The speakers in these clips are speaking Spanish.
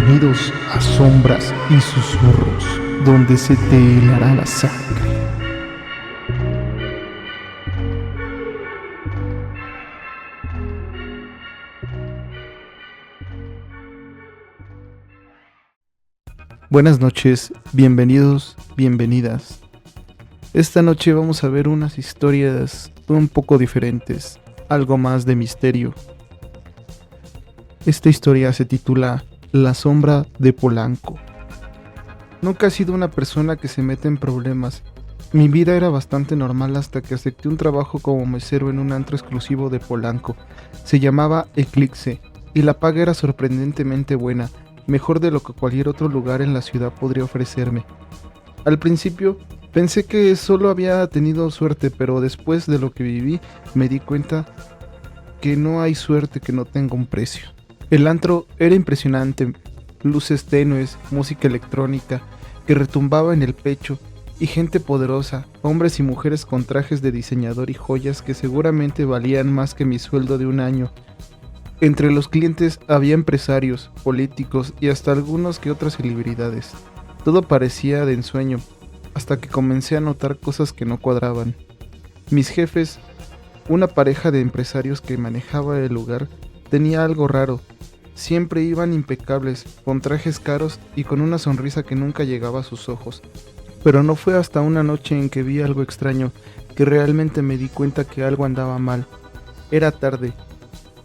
Bienvenidos a Sombras y Susurros, donde se te helará la sangre. Buenas noches, bienvenidos, bienvenidas. Esta noche vamos a ver unas historias un poco diferentes, algo más de misterio. Esta historia se titula La sombra de Polanco. Nunca he sido una persona que se mete en problemas. Mi vida era bastante normal hasta que acepté un trabajo como mesero en un antro exclusivo de Polanco. Se llamaba Eclipse y la paga era sorprendentemente buena, mejor de lo que cualquier otro lugar en la ciudad podría ofrecerme. Al principio pensé que solo había tenido suerte, pero después de lo que viví me di cuenta que no hay suerte que no tenga un precio. El antro era impresionante, luces tenues, música electrónica que retumbaba en el pecho y gente poderosa, hombres y mujeres con trajes de diseñador y joyas que seguramente valían más que mi sueldo de un año. Entre los clientes había empresarios, políticos y hasta algunos que otras celebridades. Todo parecía de ensueño, hasta que comencé a notar cosas que no cuadraban. Mis jefes, una pareja de empresarios que manejaba el lugar, tenía algo raro. Siempre iban impecables, con trajes caros y con una sonrisa que nunca llegaba a sus ojos. Pero no fue hasta una noche en que vi algo extraño que realmente me di cuenta que algo andaba mal. Era tarde.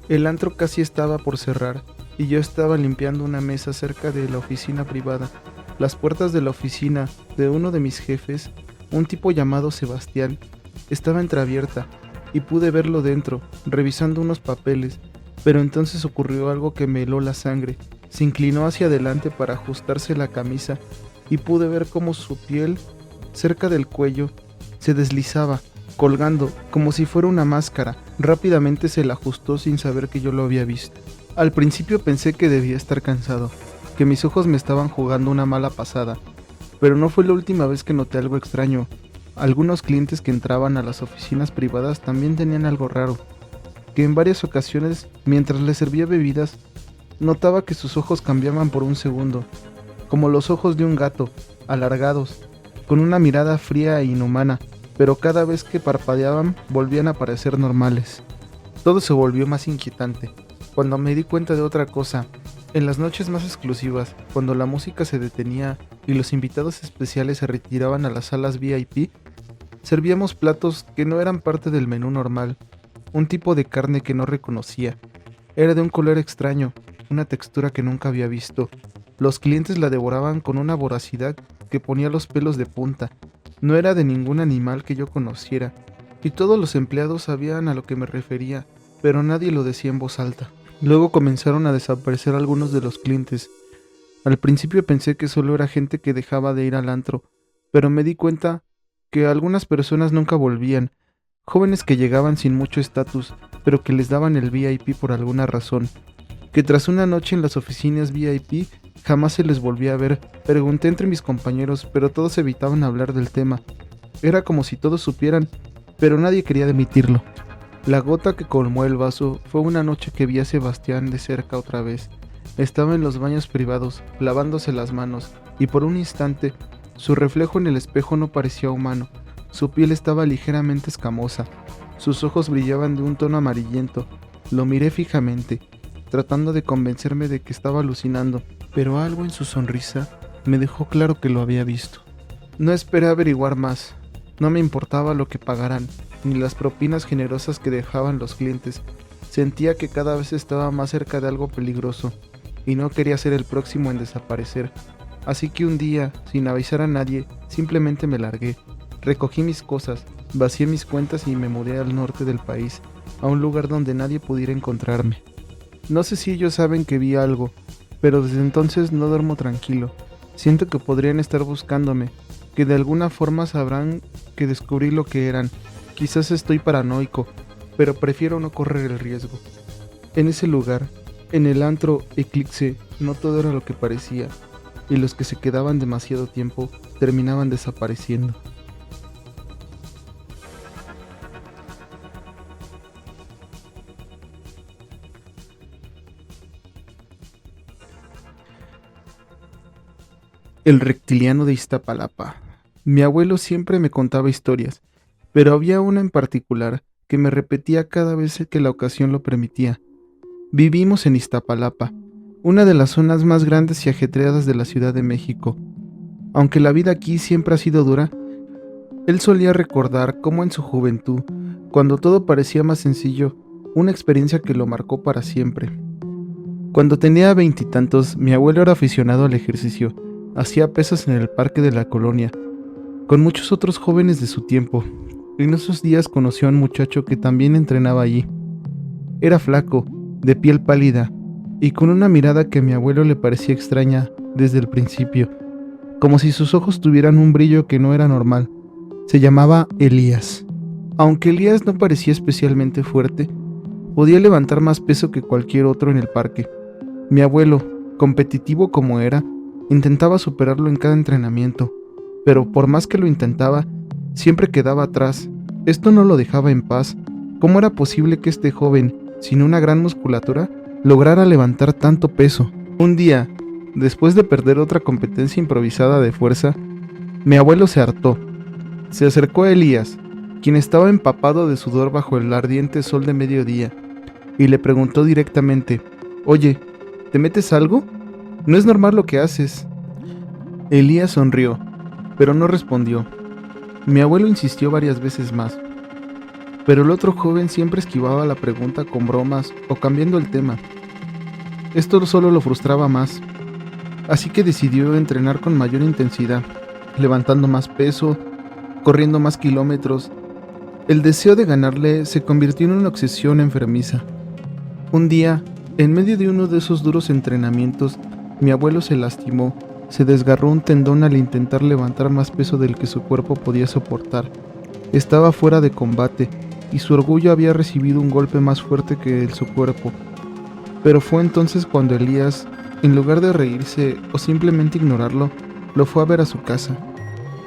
El antro casi estaba por cerrar y yo estaba limpiando una mesa cerca de la oficina privada. Las puertas de la oficina de uno de mis jefes, un tipo llamado Sebastián, estaba entreabierta y pude verlo dentro, revisando unos papeles. Pero entonces ocurrió algo que me heló la sangre. Se inclinó hacia adelante para ajustarse la camisa y pude ver cómo su piel, cerca del cuello, se deslizaba, colgando, como si fuera una máscara. Rápidamente se la ajustó sin saber que yo lo había visto. Al principio pensé que debía estar cansado, que mis ojos me estaban jugando una mala pasada, pero no fue la última vez que noté algo extraño. Algunos clientes que entraban a las oficinas privadas también tenían algo raro, que en varias ocasiones, mientras les servía bebidas, notaba que sus ojos cambiaban por un segundo, como los ojos de un gato, alargados, con una mirada fría e inhumana, pero cada vez que parpadeaban volvían a parecer normales. Todo se volvió más inquietante, cuando me di cuenta de otra cosa. En las noches más exclusivas, cuando la música se detenía y los invitados especiales se retiraban a las salas VIP, servíamos platos que no eran parte del menú normal. Un tipo de carne que no reconocía. Era de un color extraño, una textura que nunca había visto. Los clientes la devoraban con una voracidad que ponía los pelos de punta. No era de ningún animal que yo conociera, y todos los empleados sabían a lo que me refería, pero nadie lo decía en voz alta. Luego comenzaron a desaparecer algunos de los clientes. Al principio pensé que solo era gente que dejaba de ir al antro, pero me di cuenta que algunas personas nunca volvían. Jóvenes que llegaban sin mucho estatus, pero que les daban el VIP por alguna razón. Que tras una noche en las oficinas VIP jamás se les volvía a ver. Pregunté entre mis compañeros, pero todos evitaban hablar del tema. Era como si todos supieran, pero nadie quería admitirlo. La gota que colmó el vaso fue una noche que vi a Sebastián de cerca otra vez. Estaba en los baños privados, lavándose las manos, y por un instante, su reflejo en el espejo no parecía humano. Su piel estaba ligeramente escamosa, sus ojos brillaban de un tono amarillento. Lo miré fijamente, tratando de convencerme de que estaba alucinando, pero algo en su sonrisa me dejó claro que lo había visto. No esperé averiguar más, no me importaba lo que pagaran, ni las propinas generosas que dejaban los clientes. Sentía que cada vez estaba más cerca de algo peligroso, y no quería ser el próximo en desaparecer. Así que un día, sin avisar a nadie, simplemente me largué. Recogí mis cosas, vacié mis cuentas y me mudé al norte del país, a un lugar donde nadie pudiera encontrarme. No sé si ellos saben que vi algo, pero desde entonces no duermo tranquilo. Siento que podrían estar buscándome, que de alguna forma sabrán que descubrí lo que eran. Quizás estoy paranoico, pero prefiero no correr el riesgo. En ese lugar, en el antro Eclipse, no todo era lo que parecía, y los que se quedaban demasiado tiempo terminaban desapareciendo. El reptiliano de Iztapalapa. Mi abuelo siempre me contaba historias, pero había una en particular que me repetía cada vez que la ocasión lo permitía. Vivimos en Iztapalapa, una de las zonas más grandes y ajetreadas de la Ciudad de México. Aunque la vida aquí siempre ha sido dura, él solía recordar cómo en su juventud, cuando todo parecía más sencillo, una experiencia que lo marcó para siempre. Cuando tenía veintitantos, mi abuelo era aficionado al ejercicio. Hacía pesas en el parque de la colonia, con muchos otros jóvenes de su tiempo. En esos días conoció a un muchacho que también entrenaba allí. Era flaco, de piel pálida, y con una mirada que a mi abuelo le parecía extraña desde el principio, como si sus ojos tuvieran un brillo que no era normal. Se llamaba Elías. Aunque Elías no parecía especialmente fuerte, podía levantar más peso que cualquier otro en el parque. Mi abuelo, competitivo como era, intentaba superarlo en cada entrenamiento, pero por más que lo intentaba, siempre quedaba atrás. Esto no lo dejaba en paz. ¿Cómo era posible que este joven, sin una gran musculatura, lograra levantar tanto peso? Un día, después de perder otra competencia improvisada de fuerza, mi abuelo se hartó. Se acercó a Elías, quien estaba empapado de sudor bajo el ardiente sol de mediodía, y le preguntó directamente: «Oye, ¿te metes algo? No es normal lo que haces». Elías sonrió, pero no respondió. Mi abuelo insistió varias veces más, pero el otro joven siempre esquivaba la pregunta con bromas o cambiando el tema. Esto solo lo frustraba más, así que decidió entrenar con mayor intensidad, levantando más peso, corriendo más kilómetros. El deseo de ganarle se convirtió en una obsesión enfermiza. Un día, en medio de uno de esos duros entrenamientos, mi abuelo se lastimó, se desgarró un tendón al intentar levantar más peso del que su cuerpo podía soportar. Estaba fuera de combate y su orgullo había recibido un golpe más fuerte que su cuerpo. Pero fue entonces cuando Elías, en lugar de reírse o simplemente ignorarlo, lo fue a ver a su casa.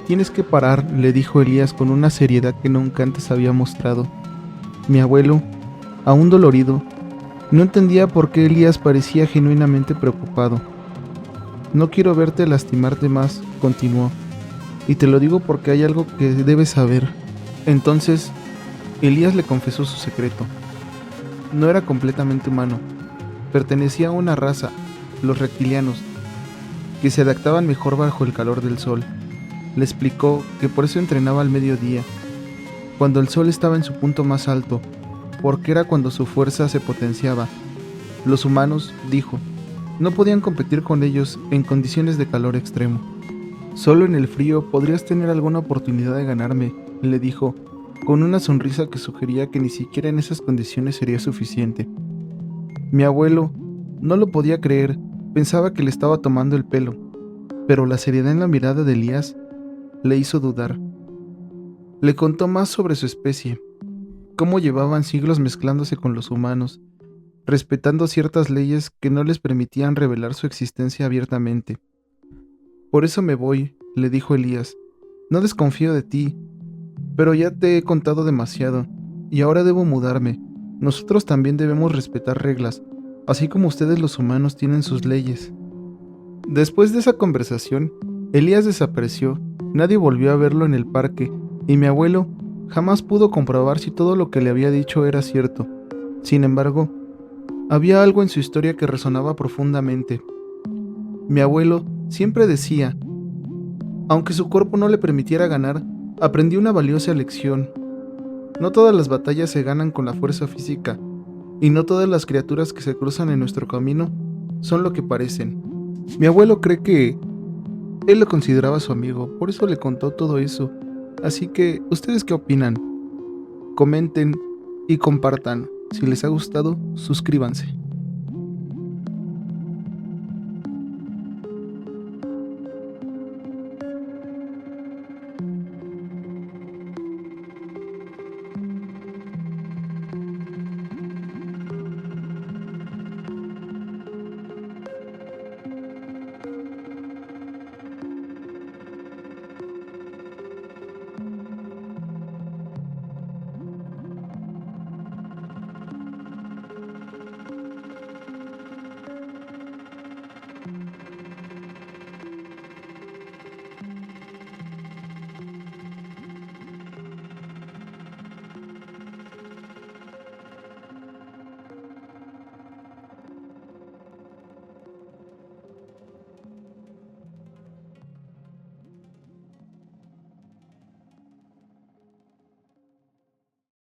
«Tienes que parar», le dijo Elías con una seriedad que nunca antes había mostrado. Mi abuelo, aún dolorido, no entendía por qué Elías parecía genuinamente preocupado. «No quiero verte lastimarte más», continuó, «y te lo digo porque hay algo que debes saber». Entonces, Elías le confesó su secreto. No era completamente humano. Pertenecía a una raza, los reptilianos, que se adaptaban mejor bajo el calor del sol. Le explicó que por eso entrenaba al mediodía, cuando el sol estaba en su punto más alto, porque era cuando su fuerza se potenciaba. Los humanos, dijo, no podían competir con ellos en condiciones de calor extremo. «Solo en el frío podrías tener alguna oportunidad de ganarme», le dijo, con una sonrisa que sugería que ni siquiera en esas condiciones sería suficiente. Mi abuelo no lo podía creer, pensaba que le estaba tomando el pelo, pero la seriedad en la mirada de Elías le hizo dudar. Le contó más sobre su especie, cómo llevaban siglos mezclándose con los humanos, respetando ciertas leyes que no les permitían revelar su existencia abiertamente. «Por eso me voy», le dijo Elías. «No desconfío de ti, pero ya te he contado demasiado, y ahora debo mudarme. Nosotros también debemos respetar reglas, así como ustedes los humanos tienen sus leyes». Después de esa conversación, Elías desapareció. Nadie volvió a verlo en el parque, y mi abuelo jamás pudo comprobar si todo lo que le había dicho era cierto. Sin embargo, había algo en su historia que resonaba profundamente. Mi abuelo siempre decía, aunque su cuerpo no le permitiera ganar, aprendió una valiosa lección. No todas las batallas se ganan con la fuerza física, y no todas las criaturas que se cruzan en nuestro camino son lo que parecen. Mi abuelo cree que él lo consideraba su amigo, por eso le contó todo eso. Así que, ¿ustedes qué opinan? Comenten y compartan. Si les ha gustado, suscríbanse.